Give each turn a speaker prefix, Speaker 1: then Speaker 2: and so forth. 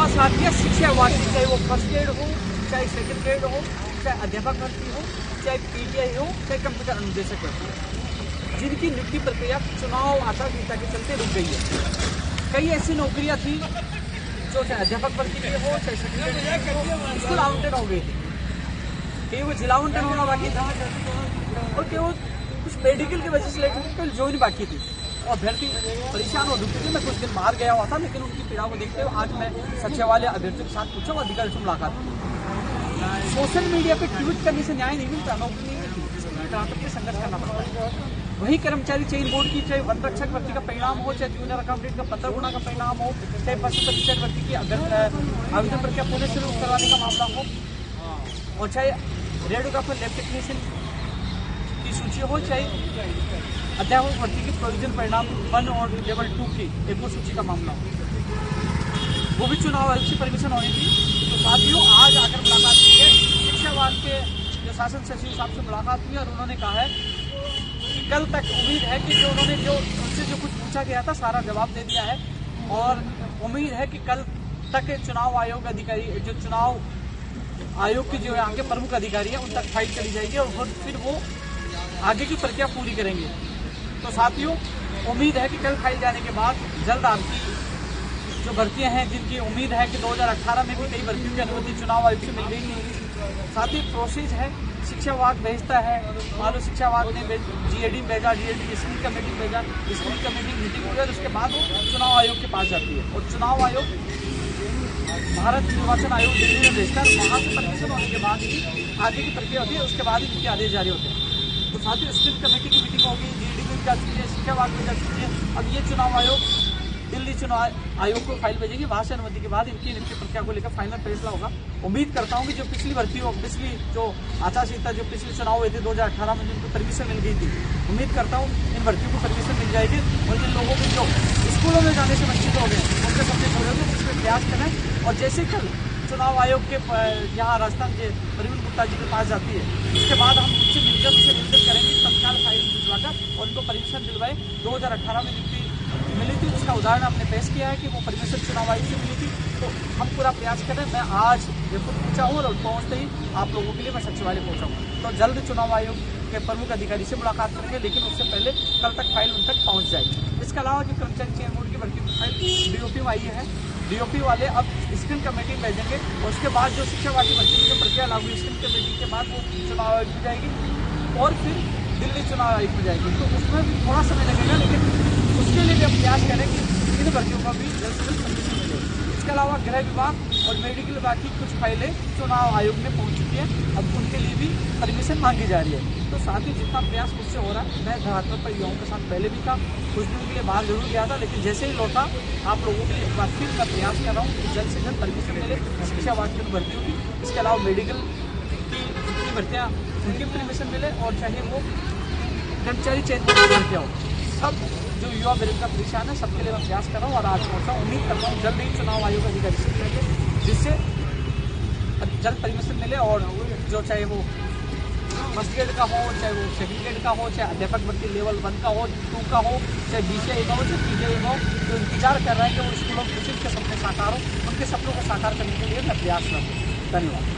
Speaker 1: पास आती है शिक्षा विभाग की, चाहे वो फर्स्ट ग्रेड हो, चाहे सेकंड ग्रेड हो, चाहे अध्यापक भर्ती हो, चाहे पीटीआई हो, चाहे कंप्यूटर अनुदेशक भर्ती हो, जिनकी नियुक्ति प्रक्रिया चुनाव आचार संहिता के चलते रुक गई है। कई ऐसी नौकरियां थी जो चाहे अध्यापक भर्ती की हो, चाहे सेकंड ग्रेड हो, स्कूल आवंटन हो गई थी, कहीं वो जिला आवंटन होना बाकी था और कहीं वो कुछ मेडिकल की वजह से लेकर जो नहीं बाकी थी और अभ्यर्थी परेशान हो चुके थे। मैं कुछ दिन बाहर गया हुआ था, लेकिन उनकी पीड़ा को देखते हुए आज मैं सच्चे वाले अभ्यर्थियों के साथ पूछा और अधिकारी से मुलाकात की। सोशल मीडिया पे ट्वीट करने से न्याय नहीं मिलता, नौकरी नहीं मिलती, इसके तक के संघर्ष करना पड़ता है। वही कर्मचारी चयन बोर्ड की चाहे वन रक्षक भर्ती का परिणाम हो, चाहे जूनियर अकाउंटेंट का 15 गुना का परिणाम हो, चाहे पशु परीक्षक भर्ती की आवेदन प्रक्रिया पुनः शुरू करवाने का मामला हो, और चाहे रेडियोग्राफर लैब टेक्नीशियन की सूची हो, चाहे अध्यापक भर्ती की प्रोविजन परिणाम 1 और लेवल 2 की एक और सूची का मामला हो, वो भी चुनाव आयोग से परमिशन होनी थी। तो साथियों, आज आकर मुलाकात की है शिक्षा विभाग के जो शासन सचिव साहब से मुलाकात हुई और उन्होंने कहा है कि कल तक उम्मीद है कि जो उन्होंने जो उनसे जो कुछ पूछा गया था सारा जवाब दे दिया है और उम्मीद है कि कल तक चुनाव आयोग अधिकारी जो चुनाव आयोग के जो यहाँ के प्रमुख अधिकारी है उन तक फाइल चली जाएगी और फिर वो आगे की प्रक्रिया पूरी करेंगे। तो साथियों, उम्मीद है कि कल फाइल जाने के बाद जल्द आपकी जो भर्तियां हैं, जिनकी उम्मीद है कि 2018 में भी कई भर्तियों की अनुमति चुनाव आयोग से मिल गई थी। साथ ही प्रोसेस है, शिक्षा विभाग भेजता है, मान लो शिक्षा विभाग ने जीएडी भेजा, जीएडी स्क्रीनिंग कमेटी भेजा, स्क्रीनिंग कमेटी मीटिंग हुई और उसके बाद वो चुनाव आयोग के पास जाती है और चुनाव आयोग भारत निर्वाचन आयोग दिल्ली में भेजता है। वहाँ से परमिशन होने के बाद ही आगे की प्रक्रिया होती है, उसके बाद ही उनके आदेश जारी होते हैं। तो साथ ही स्क्रीनिंग कमेटी की मीटिंग होगी, जीएडी में जा चुकी है, शिक्षा विभाग में जा चुकी है। अब ये चुनाव आयोग दिल्ली चुनाव आयोग को फाइल भेजेंगे, वहाँ से अनुमति के बाद इनकी नियुक्ति प्रक्रिया को लेकर फाइनल फैसला होगा। उम्मीद करता हूँ कि जो पिछली भर्ती हो, पिछली जो आचार संहिता जो पिछले चुनाव हुए थे 2018 में जिनको परमिशन मिल गई थी, उम्मीद करता हूँ इन भर्तियों को परमिशन मिल जाएगी और जिन लोगों के जो स्कूलों में जाने से वंचित हो गए उनके सबसे पूरे होंगे, जिसमें प्रयास करें। और जैसे कल चुनाव आयोग के यहाँ राजस्थान के प्रवीण गुप्ता जी के पास जाती है, उसके बाद हम उनसे मिलकर उनसे निवेदन करेंगे तत्काल फाइल भिजवाकर और उनको परमिशन दिलवाए। 2018 में जिनकी मिली थी उसका उदाहरण हमने पेश किया है कि वो परमिशन चुनाव आयोग से मिली थी। तो हम पूरा प्रयास करें। मैं आज जयपुर पहुंचा हूँ और पहुँचते ही आप लोगों के लिए मैं सचिवालय पहुँचा हूँ। तो जल्द चुनाव आयोग के प्रमुख अधिकारी से मुलाकात करेंगे, लेकिन उससे पहले कल तक फाइल उन तक पहुँच जाएगी। इसके अलावा जो कर्मचारी चयन बोर्ड की भर्ती की फाइल डीओपी में आई है, डीओपी वाले अब स्क्रीन कमेटी भेजेंगे और उसके बाद जो शिक्षा विभाग की भर्ती की जो प्रक्रिया लागू स्क्रीन कमेटी के बाद वो चुनाव आयोग में जाएगी और फिर दिल्ली चुनाव आयोग में जाएगी। तो उसमें भी थोड़ा समय लगेगा, लेकिन उसके लिए भी हम प्रयास करें कि इन भर्तियों का भी जल्द से जल्द परमिशन मिले। इसके अलावा गृह विभाग और मेडिकल विभाग की कुछ फाइलें चुनाव आयोग में पहुंच चुकी हैं, अब उनके लिए भी परमिशन मांगी जा रही है। तो साथ ही जितना प्रयास मुझसे हो रहा है, मैं धरातल पर युवाओं के साथ पहले भी था, कुछ दिन के लिए बाहर जरूर गया था, लेकिन जैसे ही लौटा आप लोगों के लिए एक बार फिर मैं प्रयास कर रहा हूँ कि जल्द से जल्द परमिशन मिले शिक्षा विभाग की भर्तियों की। इसके अलावा मेडिकल की जितनी भर्तियाँ उनकी परमिशन मिले और चाहे वो कर्मचारी चयन की भर्तियाँ हो, सब जो युवा बेरोजगार परेशान है सबके लिए मैं प्रयास कर रहा हूँ और आज पहुँचा हूँ। उम्मीद करता हूँ जल्द ही चुनाव आयोग अधिकारी से मिलेंगे, जिससे जल्द परमिशन मिले और जो चाहे वो फर्स्ट ग्रेड का हो, चाहे वो सेकंड ग्रेड का हो, चाहे अध्यापक भर्ती लेवल 1 का हो, 2 का हो, चाहे बीसीआई का हो, चाहे पीजीआई का हो, जो इंतजार कर रहे हैं कि वो स्कूलों के सपने साकार हो, उनके सपनों को साकार करने के लिए मैं प्रयास कर रहा हूँ। धन्यवाद।